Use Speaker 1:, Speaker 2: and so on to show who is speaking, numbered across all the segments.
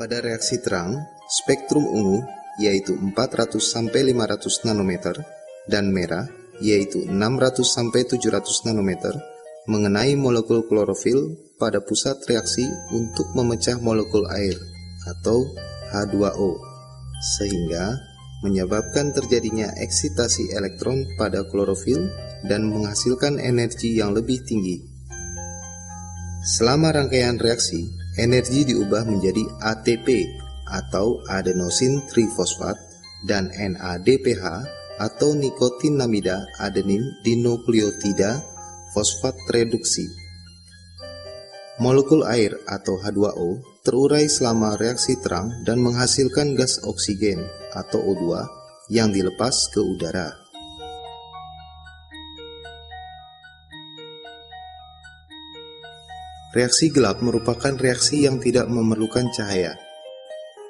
Speaker 1: Pada reaksi terang, spektrum ungu yaitu 400-500 nanometer dan merah yaitu 600-700 nanometer mengenai molekul klorofil pada pusat reaksi untuk memecah molekul air atau H2O, sehingga menyebabkan terjadinya eksitasi elektron pada klorofil dan menghasilkan energi yang lebih tinggi. Selama rangkaian reaksi, energi diubah menjadi ATP atau adenosin trifosfat dan NADPH atau nikotinamida adenin dinukleotida fosfat reduksi. Molekul air atau H2O terurai selama reaksi terang dan menghasilkan gas oksigen atau O2 yang dilepas ke udara. Reaksi gelap merupakan reaksi yang tidak memerlukan cahaya.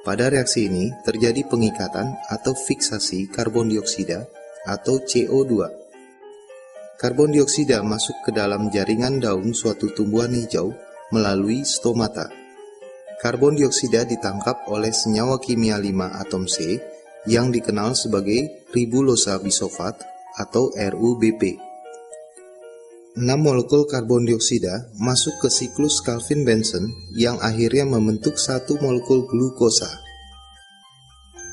Speaker 1: Pada reaksi ini terjadi pengikatan atau fiksasi karbon dioksida atau CO2. Karbon dioksida masuk ke dalam jaringan daun suatu tumbuhan hijau melalui stomata. Karbon dioksida ditangkap oleh senyawa kimia 5 atom C yang dikenal sebagai ribulosa bisofat atau RuBP. 6 molekul karbon dioksida masuk ke siklus Calvin-Benson yang akhirnya membentuk satu molekul glukosa.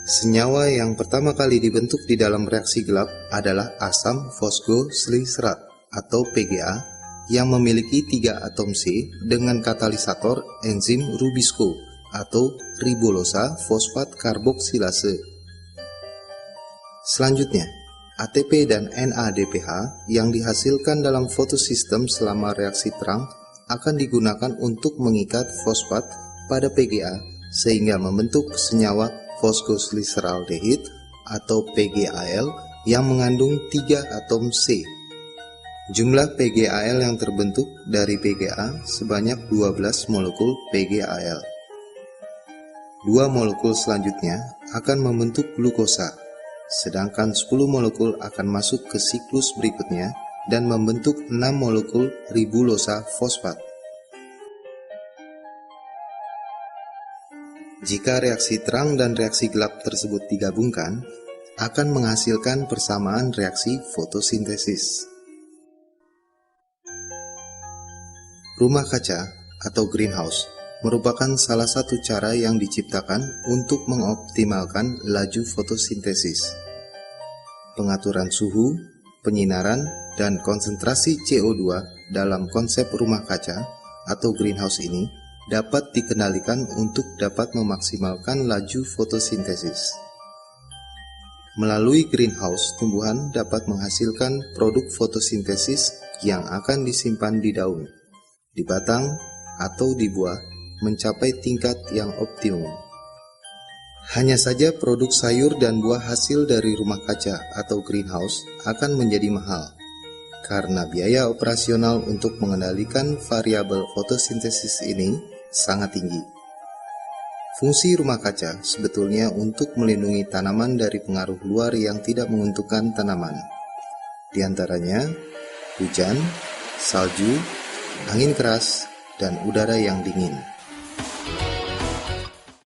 Speaker 1: Senyawa yang pertama kali dibentuk di dalam reaksi gelap adalah asam fosgosiliserat atau PGA yang memiliki 3 atom C dengan katalisator enzim Rubisco atau ribulosa fosfat karboksilase. Selanjutnya, ATP dan NADPH yang dihasilkan dalam fotosistem selama reaksi terang akan digunakan untuk mengikat fosfat pada PGA sehingga membentuk senyawa fosgosiliseraldehid atau PGAL yang mengandung 3 atom C. Jumlah PGAL yang terbentuk dari PGA sebanyak 12 molekul PGAL. 2 molekul selanjutnya akan membentuk glukosa, sedangkan 10 molekul akan masuk ke siklus berikutnya dan membentuk 6 molekul ribulosa fosfat. Jika reaksi terang dan reaksi gelap tersebut digabungkan, akan menghasilkan persamaan reaksi fotosintesis. Rumah kaca atau greenhouse merupakan salah satu cara yang diciptakan untuk mengoptimalkan laju fotosintesis. Pengaturan suhu, penyinaran, dan konsentrasi CO2 dalam konsep rumah kaca atau greenhouse ini dapat dikendalikan untuk dapat memaksimalkan laju fotosintesis. Melalui greenhouse, tumbuhan dapat menghasilkan produk fotosintesis yang akan disimpan di daun, di batang, atau di buah mencapai tingkat yang optimum. Hanya saja produk sayur dan buah hasil dari rumah kaca atau greenhouse akan menjadi mahal, karena biaya operasional untuk mengendalikan variabel fotosintesis ini sangat tinggi. Fungsi rumah kaca sebetulnya untuk melindungi tanaman dari pengaruh luar yang tidak menguntungkan tanaman, di antaranya hujan, salju, angin keras, dan udara yang dingin.